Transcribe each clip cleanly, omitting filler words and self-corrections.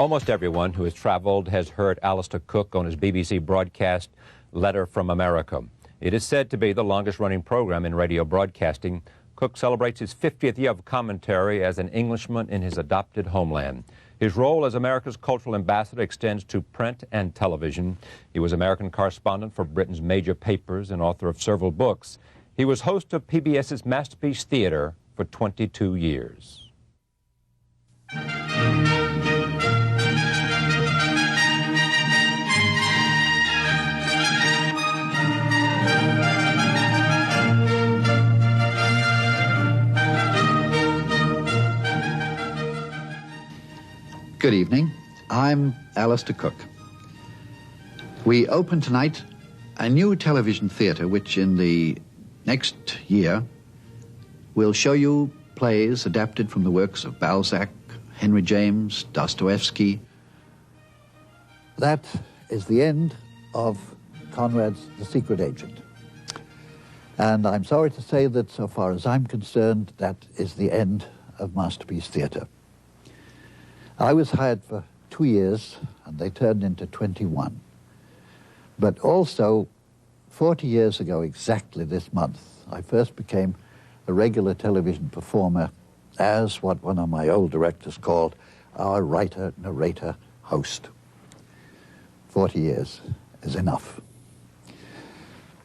Almost everyone who has traveled has heard Alistair Cooke on his BBC broadcast, Letter from America. It is said to be the longest-running program in radio broadcasting. Cooke celebrates his 50th year of commentary as an Englishman in his adopted homeland. His role as America's cultural ambassador extends to print and television. He was American correspondent for Britain's major papers and author of several books. He was host of PBS's Masterpiece Theater for 22 years. Good evening. I'm Alistair Cooke. We open tonight a new television theatre which in the next year will show you plays adapted from the works of Balzac, Henry James, Dostoevsky. That is the end of Conrad's The Secret Agent. And I'm sorry to say that so far as I'm concerned, that is the end of Masterpiece Theatre. I was hired for 2 years, and they turned into 21. But also, 40 years ago, exactly this month, I first became a regular television performer as what one of my old directors called our writer, narrator, host. 40 years is enough.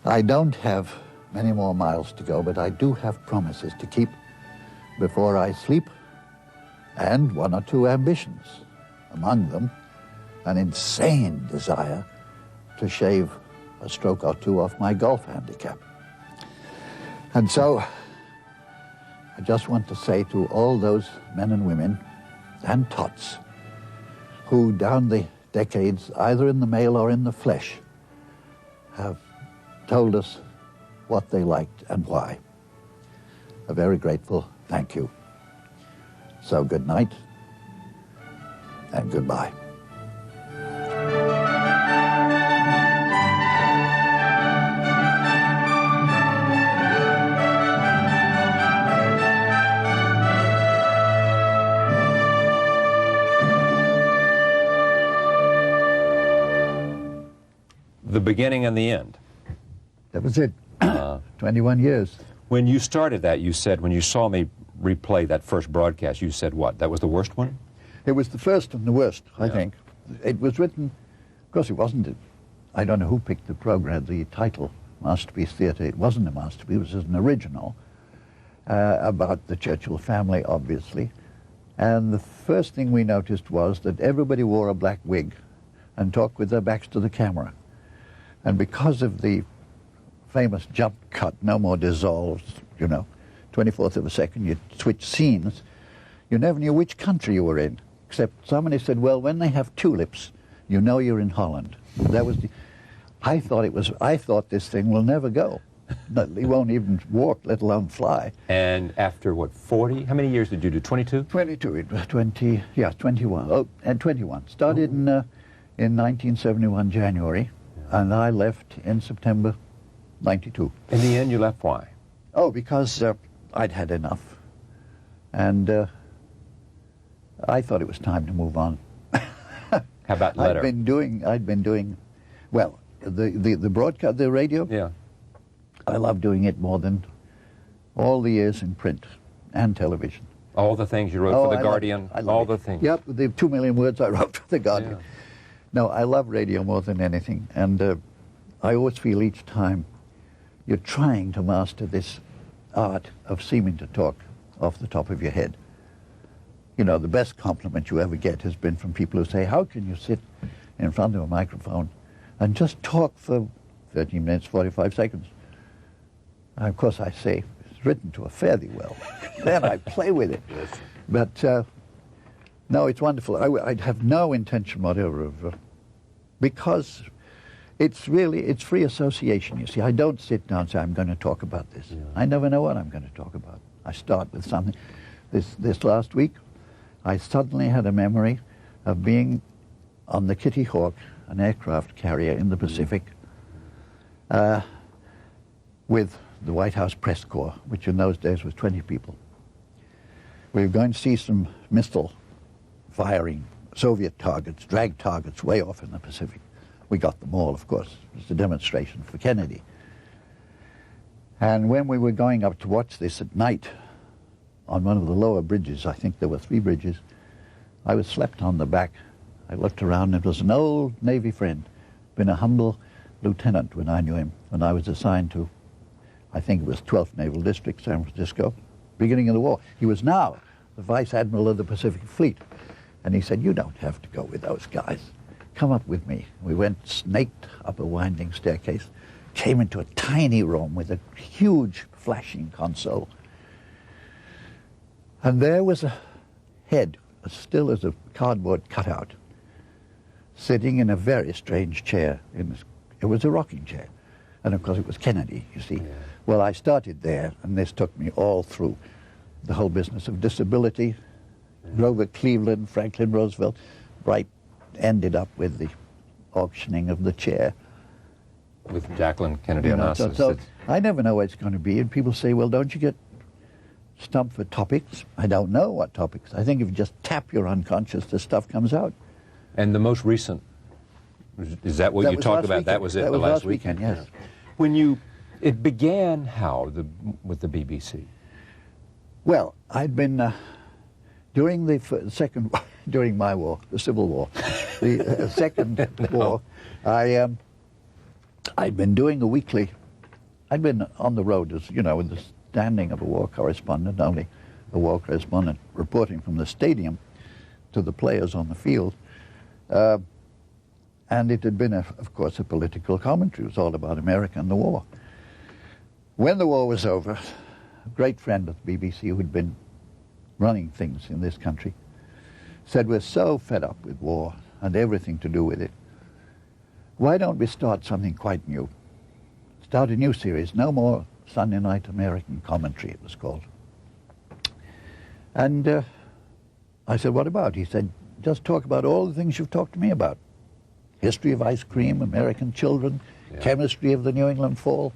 I don't have many more miles to go, but I do have promises to keep before I sleep, and one or two ambitions, among them an insane desire to shave a stroke or two off my golf handicap. And so I just want to say to all those men and women and tots who down the decades, either in the mail or in the flesh, have told us what they liked and why. A very grateful thank you. So good night and goodbye. The beginning and the end. That was it. 21 years. When you started that, you said, when you saw me replay that first broadcast, you said what? That was the worst one? It was the first and the worst, I think. It was written, of course it wasn't, I don't know who picked the program, the title, Masterpiece Theatre. It wasn't a masterpiece, it was an original about the Churchill family, obviously. And the first thing we noticed was that everybody wore a black wig and talked with their backs to the camera. And because of the famous jump cut, no more dissolves, you know, 24th of a second, you switch scenes, you never knew which country you were in, except somebody said, well, when they have tulips, you know you're in Holland. That was the, I thought this thing will never go. He won't even walk, let alone fly. And after, what, 40? How many years did you do, 22? 22, it was 20, yeah, 21. Oh, and 21. Started in 1971, January, and I left in September 92. In the end, you left, why? Oh, because I'd had enough, and I thought it was time to move on. How about Letter? I'd been doing, well, the broadcast, the radio. Yeah. I love doing it more than all the years in print and television. All the things you wrote for The Guardian, all the things. Yep, the 2 million words I wrote for The Guardian. Yeah. No, I love radio more than anything, and I always feel each time you're trying to master this art of seeming to talk off the top of your head. You know, the best compliment you ever get has been from people who say, how can you sit in front of a microphone and just talk for 13 minutes, 45 seconds? And of course I say, it's written to a fairly well. Then I play with it. Yes. But no, it's wonderful. I'd have no intention whatever of, because it's free association, you see. I don't sit down and say, I'm going to talk about this. Yeah. I never know what I'm going to talk about. I start with something. This last week, I suddenly had a memory of being on the Kitty Hawk, an aircraft carrier in the Pacific, with the White House press corps, which in those days was 20 people. We were going to see some missile firing Soviet targets, drag targets way off in the Pacific. We got them all, of course. It was a demonstration for Kennedy. And when we were going up to watch this at night on one of the lower bridges, I think there were 3 bridges, I was slept on the back. I looked around, and it was an old Navy friend, been a humble lieutenant when I knew him, when I was assigned to, I think it was 12th Naval District, San Francisco, beginning of the war. He was now the Vice Admiral of the Pacific Fleet. And he said, "You don't have to go with those guys. Come up with me." We went, snaked up a winding staircase, came into a tiny room with a huge flashing console. And there was a head, as still as a cardboard cutout, sitting in a very strange chair. It was a rocking chair. And of course it was Kennedy, you see. Yeah. Well, I started there, and this took me all through the whole business of disability. Grover Cleveland, Franklin Roosevelt, right, ended up with the auctioning of the chair. With Jacqueline Kennedy Onassis. So I never know what it's going to be, and people say, well, don't you get stumped for topics? I don't know what topics. I think if you just tap your unconscious, the stuff comes out. And the most recent, is that what you talked about? Weekend. That was it, that the was last weekend, yes. When it began how, with the BBC? Well, I'd been... during the second, during my war, the Civil War, the second war, I'd been doing a weekly. I'd been on the road, as you know, with the standing of a war correspondent, only a war correspondent reporting from the stadium to the players on the field, and it had been, of course, a political commentary. It was all about America and the war. When the war was over, a great friend of the BBC who'd been running things in this country, said, "We're so fed up with war and everything to do with it. Why don't we start something quite new? Start a new series, no more Sunday Night American Commentary," it was called. And I said, "What about?" He said, "Just talk about all the things you've talked to me about. History of ice cream, American children, chemistry of the New England fall."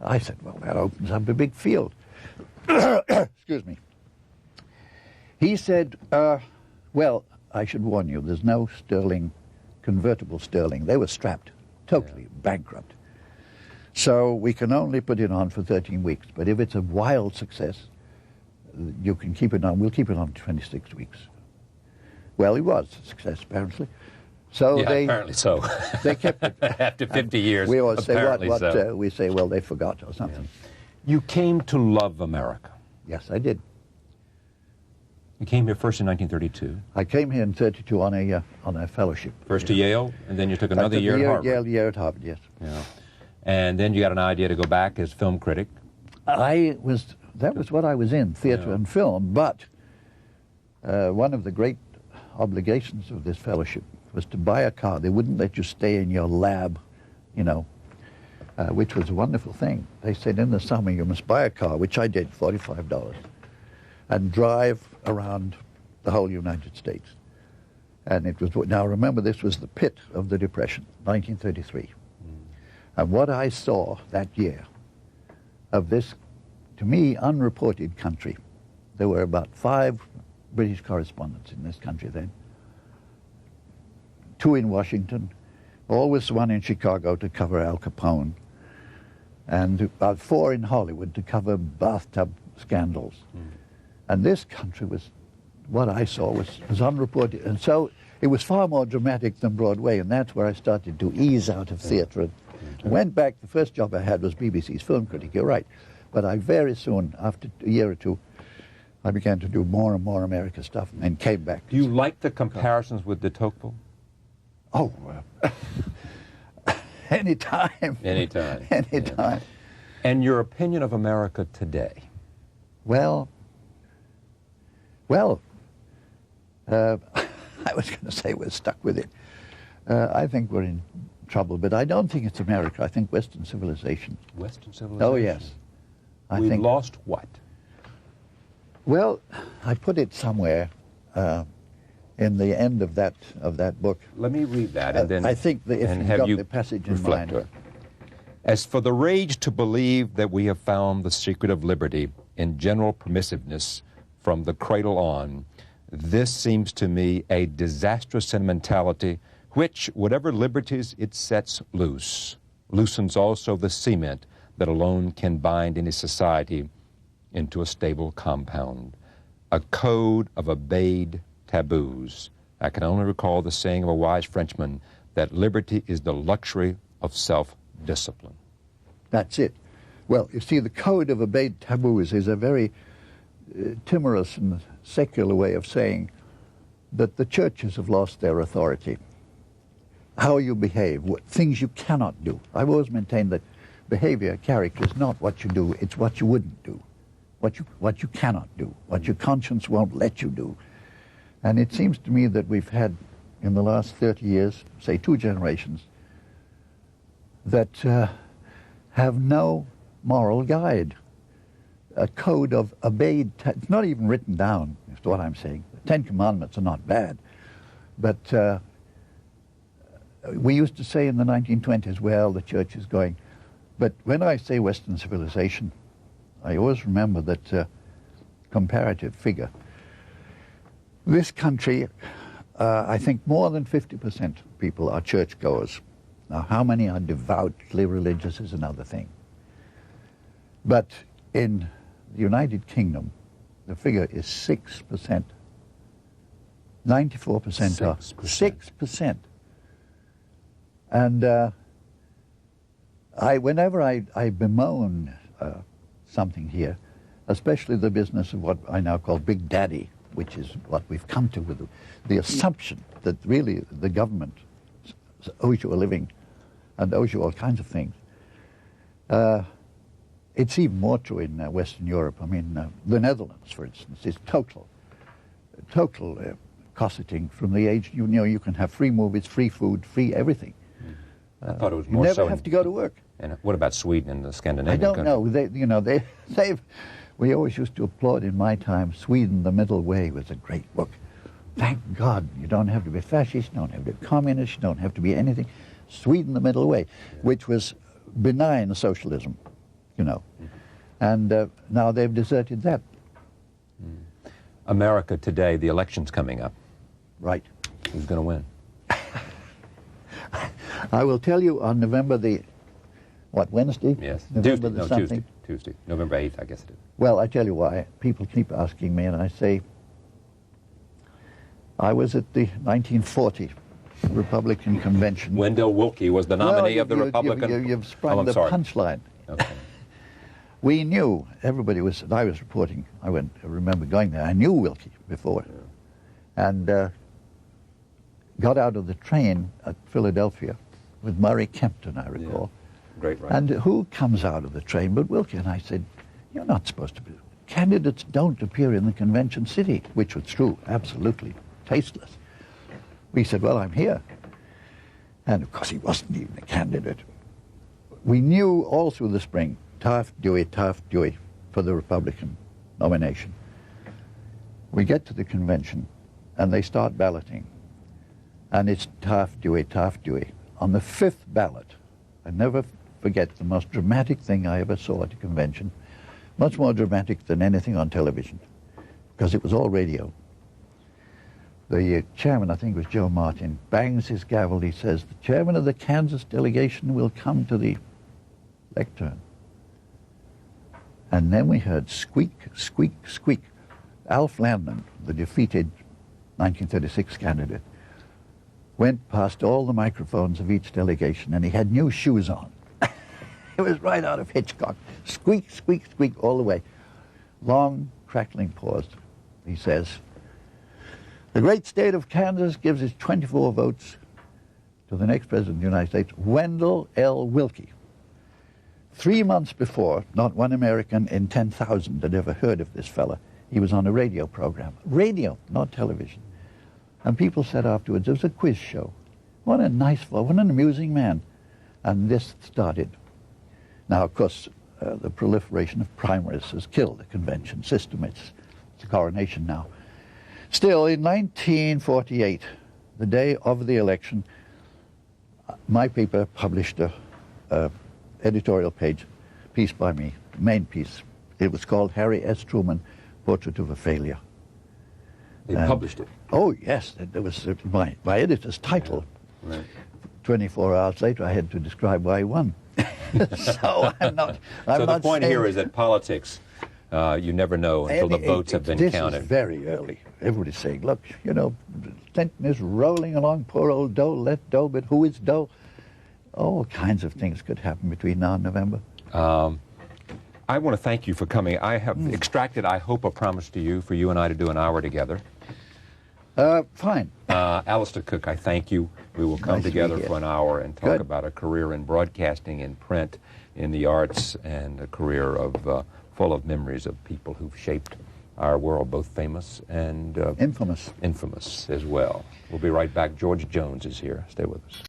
I said, "Well, that opens up a big field." Excuse me. He said, "Well, I should warn you, there's no sterling, convertible sterling. They were strapped, totally bankrupt. So we can only put it on for 13 weeks. But if it's a wild success, you can keep it on. We'll keep it on 26 weeks." Well, it was a success, apparently. So apparently so. They kept it. After 50 years, we always say, so. We say, well, they forgot or something. Yeah. You came to love America. Yes, I did. You came here first in 1932. I came here in 32 on a fellowship. First to Yale, and then you took another year at Harvard. Year at Harvard, yes. Yeah. And then you got an idea to go back as film critic. That was what I was in, theater and film, but one of the great obligations of this fellowship was to buy a car. They wouldn't let you stay in your lab, you know, which was a wonderful thing. They said in the summer you must buy a car, which I did, $45. And drive around the whole United States. And it was, now remember, this was the pit of the Depression, 1933. And what I saw that year of this, to me, unreported country, there were about 5 British correspondents in this country then, 2 in Washington, always 1 in Chicago to cover Al Capone, and about 4 in Hollywood to cover bathtub scandals. And this country was, what I saw was unreported. And so it was far more dramatic than Broadway, and that's where I started to ease out of theater. And went back, the first job I had was BBC's film critic, you're right. But I very soon, after a year or 2, I began to do more and more America stuff and came back. Do you like the comparisons with de Tocqueville? Oh, anytime. Anytime. Anytime. Yeah. And your opinion of America today? Well, I was going to say we're stuck with it. I think we're in trouble, but I don't think it's America. I think Western civilization. Western civilization? Oh, yes. We lost what? Well, I put it somewhere in the end of that book. Let me read that, and then I think that if you've got the passage in mind. As for the rage to believe that we have found the secret of liberty in general permissiveness from the cradle on, This seems to me a disastrous sentimentality which, whatever liberties it sets loose, loosens also the cement that alone can bind any society into a stable compound. A code of obeyed taboos. I can only recall the saying of a wise Frenchman that liberty is the luxury of self-discipline. That's it. Well, you see, the code of obeyed taboos is a very timorous and secular way of saying that the churches have lost their authority. How you behave, things you cannot do. I've always maintained that behavior, character is not what you do, it's what you wouldn't do, what you cannot do, what your conscience won't let you do. And it seems to me that we've had, in the last 30 years, say 2 generations, that have no moral guide. A code of obeyed, it's not even written down, is what I'm saying. The 10 Commandments are not bad, but we used to say in the 1920s, well, the church is going. But when I say Western civilization, I always remember that comparative figure. This country, I think more than 50% of people are churchgoers. Now, how many are devoutly religious is another thing. But in the United Kingdom, the figure is 6%. 94% are 6%. And whenever I bemoan something here, especially the business of what I now call Big Daddy, which is what we've come to with the assumption that really the government owes you a living and owes you all kinds of things. It's even more true in Western Europe. I mean, the Netherlands, for instance, is total cosseting from the age, you know, you can have free movies, free food, free everything. I thought it was more you so never have to go to work. And what about Sweden and the Scandinavian I don't know. We always used to applaud in my time, Sweden, The Middle Way was a great book. Thank God, you don't have to be fascist, you don't have to be communist, you don't have to be anything. Sweden, The Middle Way, which was benign socialism, you know. And now they've deserted that. America today, the election's coming up. Right. Who's going to win? I will tell you on November the, Wednesday? Yes. November Tuesday. November 8th, I guess it is. Well, I tell you why. People keep asking me, and I say, I was at the 1940 Republican Convention. Wendell Willkie was the nominee of the Republican... You've sprung the punchline. Okay. We knew, everybody was, I was reporting, I remember going there, I knew Willkie before. Yeah. And got out of the train at Philadelphia with Murray Kempton, I recall. Yeah. Great writer. And who comes out of the train but Willkie? And I said, you're not supposed to be. Candidates don't appear in the convention city, which was true, absolutely tasteless. We said, well, I'm here. And of course, he wasn't even a candidate. We knew all through the spring, Taft, Dewey for the Republican nomination. We get to the convention, and they start balloting. And it's Taft, Dewey. On the 5th ballot, I never forget the most dramatic thing I ever saw at a convention, much more dramatic than anything on television, because it was all radio. The chairman, I think it was Joe Martin, bangs his gavel. He says, the chairman of the Kansas delegation will come to the lectern. And then we heard squeak, squeak, squeak. Alf Landon, the defeated 1936 candidate, went past all the microphones of each delegation, and he had new shoes on. It was right out of Hitchcock. Squeak, squeak, squeak all the way. Long, crackling pause. He says, the great state of Kansas gives its 24 votes to the next president of the United States, Wendell L. Willkie. 3 months before, not one American in 10,000 had ever heard of this fella. He was on a radio program. Radio, not television. And people said afterwards, it was a quiz show. What a nice fellow, what an amusing man. And this started. Now, of course, the proliferation of primaries has killed the convention system. It's a coronation now. Still, in 1948, the day of the election, my paper published a editorial piece by me, main piece. It was called Harry S. Truman, Portrait of a Failure. They published it. Oh, yes. There was my editor's title. Yeah. Right. 24 hours later, I had to describe why he won. So I'm not So the not point saying, here is that politics, you never know until the votes have been counted. This is very early. Everybody's saying, look, you know, Clinton is rolling along, poor old Doe, let Doe, but who is Doe? All kinds of things could happen between now and November. I want to thank you for coming. I have extracted, I hope, a promise to you for you and I to do an hour together. Fine. Alistair Cooke, I thank you. We will come Nice to be together here. for an hour and talk Good. about a career in broadcasting, in print, in the arts, and a career of full of memories of people who've shaped our world, both famous and Infamous. infamous as well. We'll be right back. George Jones is here. Stay with us.